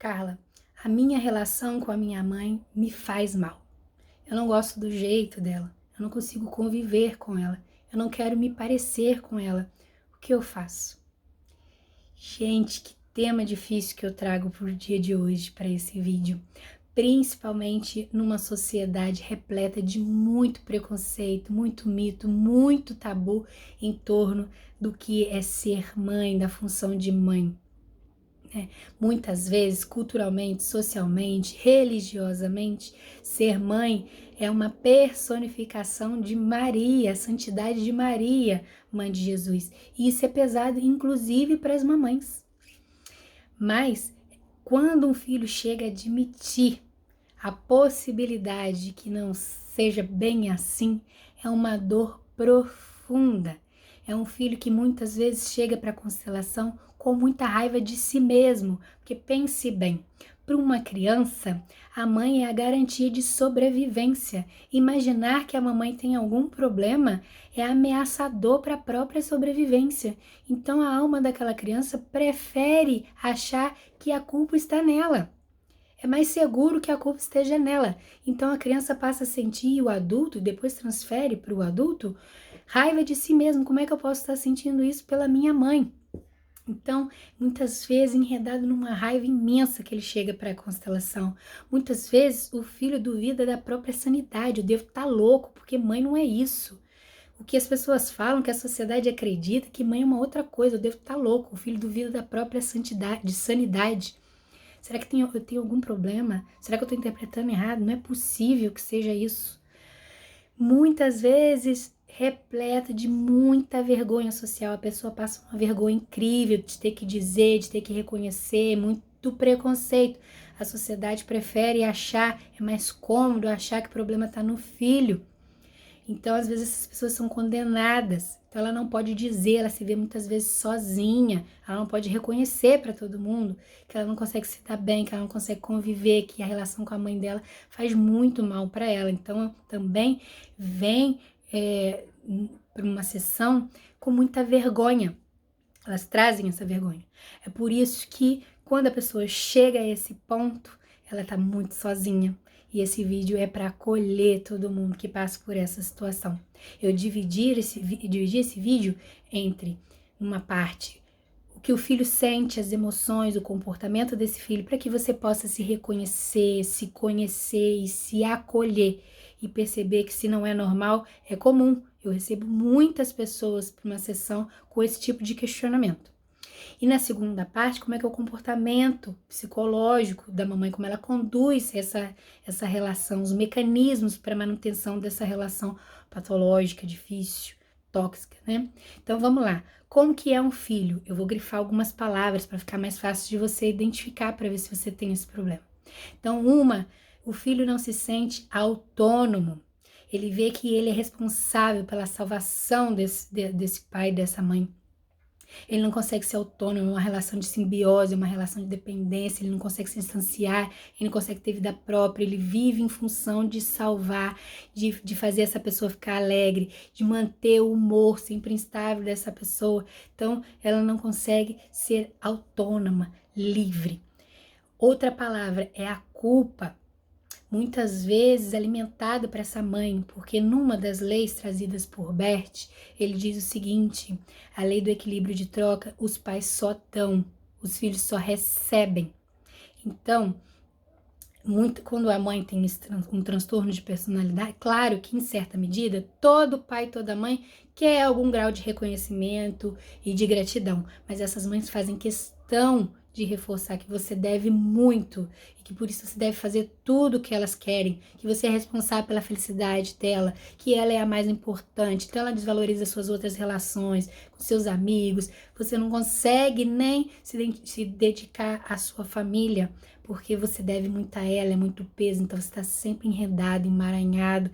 Carla, a minha relação com a minha mãe me faz mal. Eu não gosto do jeito dela. Eu não consigo conviver com ela. Eu não quero me parecer com ela. O que eu faço? Gente, que tema difícil que eu trago pro dia de hoje para esse vídeo. Principalmente numa sociedade repleta de muito preconceito, muito mito, muito tabu em torno do que é ser mãe, da função de mãe. Muitas vezes, culturalmente, socialmente, religiosamente, ser mãe é uma personificação de Maria, a santidade de Maria, mãe de Jesus. E isso é pesado, inclusive, para as mamães. Mas, quando um filho chega a admitir a possibilidade de que não seja bem assim, é uma dor profunda. É um filho que muitas vezes chega para a constelação com muita raiva de si mesmo, porque pense bem, para uma criança, a mãe é a garantia de sobrevivência. Imaginar que a mamãe tem algum problema é ameaçador para a própria sobrevivência. Então a alma daquela criança prefere achar que a culpa está nela. É mais seguro que a culpa esteja nela. Então a criança passa a sentir, o adulto, e depois transfere para o adulto, raiva de si mesmo. Como é que eu posso estar sentindo isso pela minha mãe? Então, muitas vezes enredado numa raiva imensa que ele chega para a constelação. Muitas vezes o filho duvida da própria sanidade. Eu devo estar louco, porque mãe não é isso. O que as pessoas falam, que a sociedade acredita, que mãe é uma outra coisa. Eu devo estar louco. O filho duvida da própria santidade, de sanidade. Será que eu tenho algum problema? Será que eu estou interpretando errado? Não é possível que seja isso. Muitas vezes repleta de muita vergonha social. A pessoa passa uma vergonha incrível de ter que dizer, de ter que reconhecer, muito preconceito. A sociedade prefere achar, é mais cômodo achar que o problema está no filho. Então, às vezes, essas pessoas são condenadas. Então, ela não pode dizer, ela se vê muitas vezes sozinha. Ela não pode reconhecer para todo mundo que ela não consegue se dar bem, que ela não consegue conviver, que a relação com a mãe dela faz muito mal para ela. Então, também vem para uma sessão com muita vergonha. Elas trazem essa vergonha. É por isso que, quando a pessoa chega a esse ponto, ela está muito sozinha. E esse vídeo é para acolher todo mundo que passa por essa situação. Eu dividi esse vídeo entre uma parte, o que o filho sente, as emoções, o comportamento desse filho, para que você possa se reconhecer, se conhecer e se acolher. E perceber que se não é normal, é comum. Eu recebo muitas pessoas para uma sessão com esse tipo de questionamento. E na segunda parte, como é que é o comportamento psicológico da mamãe, como ela conduz essa relação, os mecanismos para manutenção dessa relação patológica, difícil, tóxica, né? Então vamos lá. Como que é um filho? Eu vou grifar algumas palavras para ficar mais fácil de você identificar, para ver se você tem esse problema. Então, o filho não se sente autônomo. Ele vê que ele é responsável pela salvação desse pai e dessa mãe. Ele não consegue ser autônomo, é uma relação de simbiose, uma relação de dependência, ele não consegue se distanciar, ele não consegue ter vida própria, ele vive em função de salvar, de fazer essa pessoa ficar alegre, de manter o humor sempre instável dessa pessoa. Então, ela não consegue ser autônoma, livre. Outra palavra é a culpa. Muitas vezes alimentado para essa mãe, porque numa das leis trazidas por Bert, ele diz o seguinte: a lei do equilíbrio de troca, os pais só dão, os filhos só recebem. Então, quando a mãe tem um transtorno de personalidade, claro que em certa medida, todo pai e toda mãe quer algum grau de reconhecimento e de gratidão, mas essas mães fazem questão de reforçar que você deve muito e que por isso você deve fazer tudo o que elas querem, que você é responsável pela felicidade dela, que ela é a mais importante. Então ela desvaloriza suas outras relações com seus amigos, você não consegue nem se dedicar à sua família, porque você deve muito a ela, é muito peso, então você está sempre enredado, emaranhado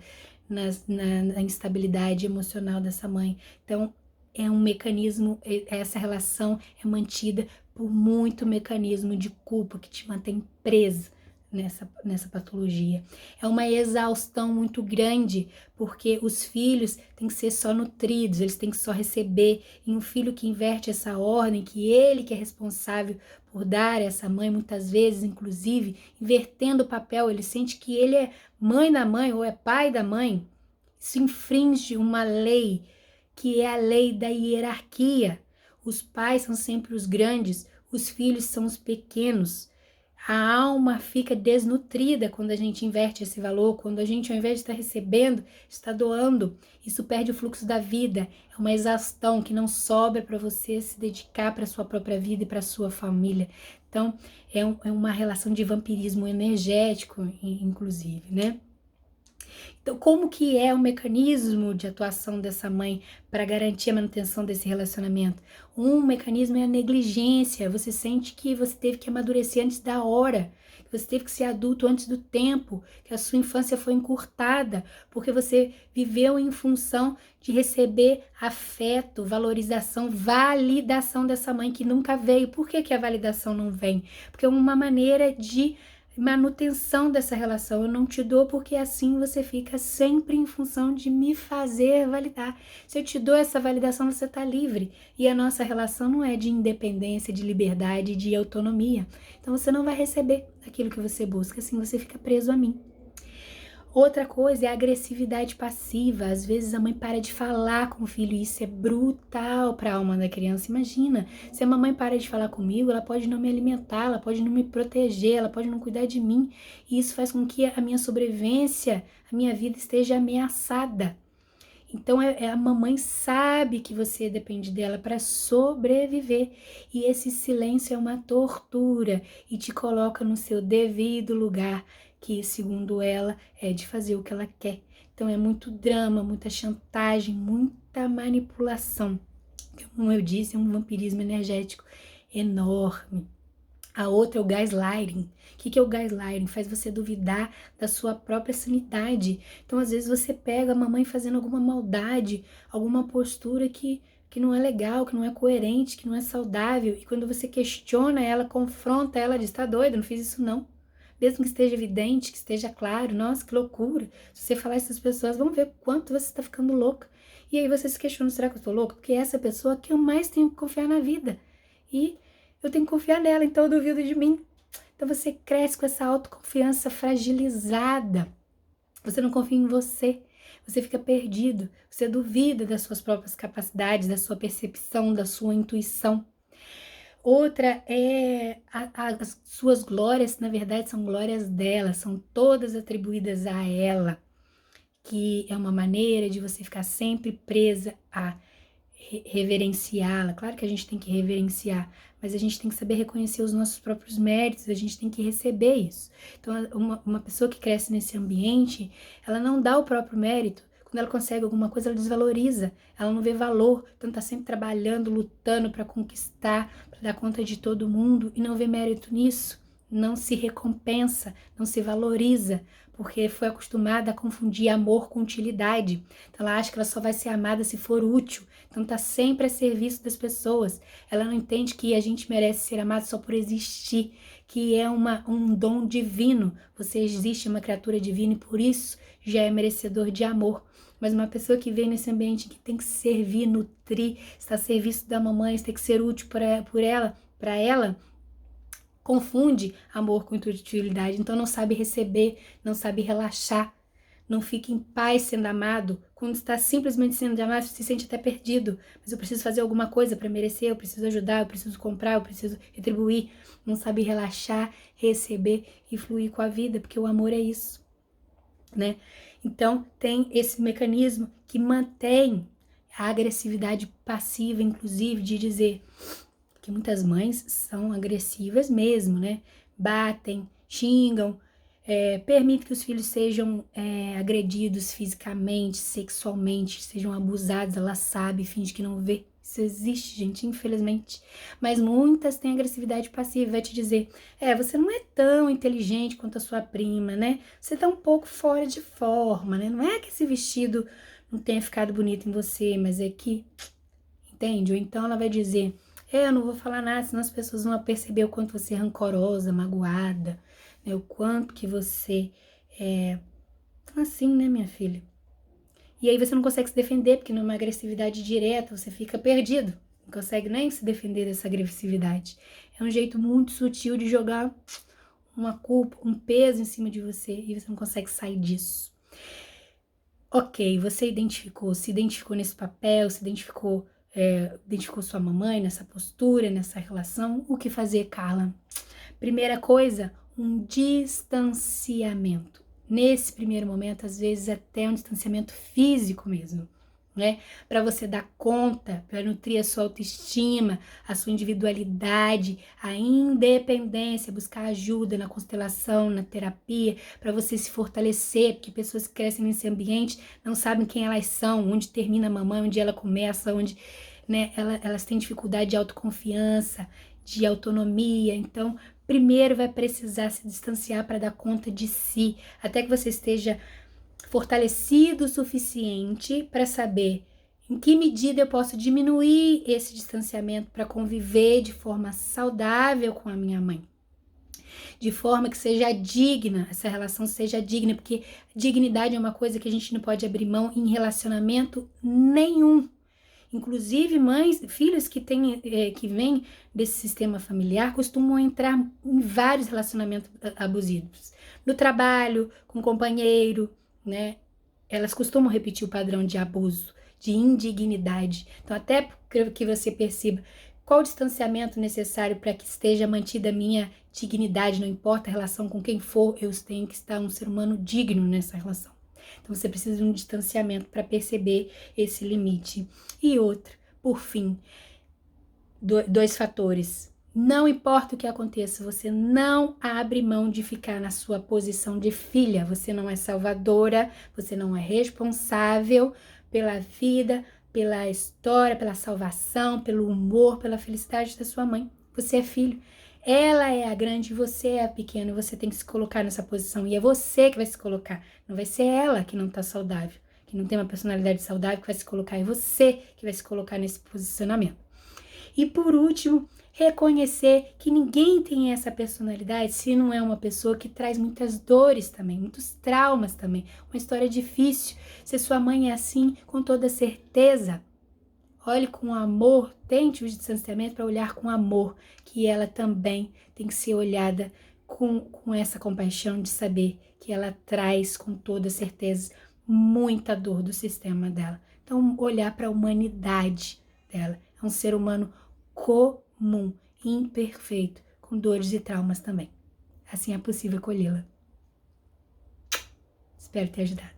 na instabilidade emocional dessa mãe. Então é um mecanismo, essa relação é mantida por muito mecanismo de culpa que te mantém presa nessa patologia. É uma exaustão muito grande, porque os filhos têm que ser só nutridos, eles têm que só receber, e um filho que inverte essa ordem, que ele que é responsável por dar essa mãe, muitas vezes, inclusive, invertendo o papel, ele sente que ele é mãe da mãe ou é pai da mãe, isso infringe uma lei, que é a lei da hierarquia. Os pais são sempre os grandes, os filhos são os pequenos. A alma fica desnutrida quando a gente inverte esse valor, quando a gente, ao invés de estar recebendo, está doando. Isso perde o fluxo da vida. É uma exaustão que não sobra para você se dedicar para a sua própria vida e para a sua família. Então, é uma relação de vampirismo energético, inclusive, né? Então, como que é o mecanismo de atuação dessa mãe para garantir a manutenção desse relacionamento? Um mecanismo é a negligência. Você sente que você teve que amadurecer antes da hora, que você teve que ser adulto antes do tempo, que a sua infância foi encurtada, porque você viveu em função de receber afeto, valorização, validação dessa mãe que nunca veio. Por que que a validação não vem? Porque é uma maneira de manutenção dessa relação. Eu não te dou porque assim você fica sempre em função de me fazer validar. Se eu te dou essa validação, você está livre. E a nossa relação não é de independência, de liberdade, de autonomia. Então você não vai receber aquilo que você busca, assim você fica preso a mim. Outra coisa é a agressividade passiva. Às vezes a mãe para de falar com o filho e isso é brutal para a alma da criança. Imagina, se a mamãe para de falar comigo, ela pode não me alimentar, ela pode não me proteger, ela pode não cuidar de mim. E isso faz com que a minha sobrevivência, a minha vida esteja ameaçada. Então a mamãe sabe que você depende dela para sobreviver. E esse silêncio é uma tortura e te coloca no seu devido lugar, que segundo ela é de fazer o que ela quer. Então é muito drama, muita chantagem, muita manipulação. Como eu disse, é um vampirismo energético enorme. A outra é o gaslighting. O que é o gaslighting? Faz você duvidar da sua própria sanidade. Então, às vezes, você pega a mamãe fazendo alguma maldade, alguma postura que não é legal, que não é coerente, que não é saudável. E quando você questiona ela, confronta ela, diz, tá doido, não fiz isso não. Mesmo que esteja evidente, que esteja claro, nossa, que loucura. Se você falar isso às pessoas, vão ver quanto você está ficando louca. E aí você se questiona, será que eu estou louca? Porque é essa pessoa que eu mais tenho que confiar na vida. E eu tenho que confiar nela, então eu duvido de mim. Então você cresce com essa autoconfiança fragilizada. Você não confia em você. Você fica perdido. Você duvida das suas próprias capacidades, da sua percepção, da sua intuição. Outra é as suas glórias, na verdade, são glórias dela, são todas atribuídas a ela, que é uma maneira de você ficar sempre presa a reverenciá-la. Claro que a gente tem que reverenciar, mas a gente tem que saber reconhecer os nossos próprios méritos, a gente tem que receber isso. Então, uma pessoa que cresce nesse ambiente, ela não dá o próprio mérito. Quando ela consegue alguma coisa, ela desvaloriza, ela não vê valor, então tá sempre trabalhando, lutando para conquistar, para dar conta de todo mundo e não vê mérito nisso, não se recompensa, não se valoriza, porque foi acostumada a confundir amor com utilidade. Então ela acha que ela só vai ser amada se for útil, então tá sempre a serviço das pessoas. Ela não entende que a gente merece ser amado só por existir, que é um dom divino. Você existe, é uma criatura divina e por isso já é merecedor de amor. Mas uma pessoa que vem nesse ambiente que tem que servir, nutrir, está a serviço da mamãe, tem que ser útil para ela, confunde amor com utilidade. Então não sabe receber, não sabe relaxar, não fica em paz sendo amado. Quando está simplesmente sendo amado, se sente até perdido. Mas eu preciso fazer alguma coisa para merecer, eu preciso ajudar, eu preciso comprar, eu preciso retribuir. Não sabe relaxar, receber e fluir com a vida, porque o amor é isso, né? Então tem esse mecanismo que mantém a agressividade passiva, inclusive, de dizer que muitas mães são agressivas mesmo, né? Batem, xingam, permitem que os filhos sejam agredidos fisicamente, sexualmente, sejam abusados, ela sabe, finge que não vê. Isso existe, gente, infelizmente. Mas muitas têm agressividade passiva, vai te dizer, você não é tão inteligente quanto a sua prima, né? Você tá um pouco fora de forma, né? Não é que esse vestido não tenha ficado bonito em você, mas é que, entende? Ou então ela vai dizer, eu não vou falar nada, senão as pessoas vão perceber o quanto você é rancorosa, magoada, né? O quanto que você é assim, né, minha filha? E aí você não consegue se defender, porque numa agressividade direta você fica perdido. Não consegue nem se defender dessa agressividade. É um jeito muito sutil de jogar uma culpa, um peso em cima de você e você não consegue sair disso. Ok, você se identificou nesse papel, identificou sua mamãe nessa postura, nessa relação. O que fazer, Carla? Primeira coisa, um distanciamento. Nesse primeiro momento, às vezes até um distanciamento físico mesmo, né? Para você dar conta, para nutrir a sua autoestima, a sua individualidade, a independência, buscar ajuda na constelação, na terapia, para você se fortalecer, porque pessoas que crescem nesse ambiente não sabem quem elas são, onde termina a mamãe, onde ela começa, onde, né, elas têm dificuldade de autoconfiança, de autonomia. Então, primeiro vai precisar se distanciar para dar conta de si, até que você esteja fortalecido o suficiente para saber em que medida eu posso diminuir esse distanciamento para conviver de forma saudável com a minha mãe. De forma que seja digna, essa relação seja digna, porque dignidade é uma coisa que a gente não pode abrir mão em relacionamento nenhum. Inclusive, filhos que vêm desse sistema familiar costumam entrar em vários relacionamentos abusivos. No trabalho, com o companheiro, né? Elas costumam repetir o padrão de abuso, de indignidade. Então, até que você perceba qual o distanciamento necessário para que esteja mantida a minha dignidade, não importa a relação com quem for, eu tenho que estar um ser humano digno nessa relação. Então, você precisa de um distanciamento para perceber esse limite. E outra, por fim, dois fatores. Não importa o que aconteça, você não abre mão de ficar na sua posição de filha. Você não é salvadora, você não é responsável pela vida, pela história, pela salvação, pelo humor, pela felicidade da sua mãe. Você é filho. Ela é a grande, você é a pequena, e você tem que se colocar nessa posição. E é você que vai se colocar, não vai ser ela que não tá saudável, que não tem uma personalidade saudável que vai se colocar, é você que vai se colocar nesse posicionamento. E por último, reconhecer que ninguém tem essa personalidade se não é uma pessoa que traz muitas dores também, muitos traumas também, uma história difícil. Se sua mãe é assim, com toda certeza, olhe com amor, tente o distanciamento para olhar com amor, que ela também tem que ser olhada com essa compaixão de saber que ela traz com toda certeza muita dor do sistema dela. Então, olhar para a humanidade dela. É um ser humano comum, imperfeito, com dores e traumas também. Assim é possível acolhê-la. Espero ter ajudado.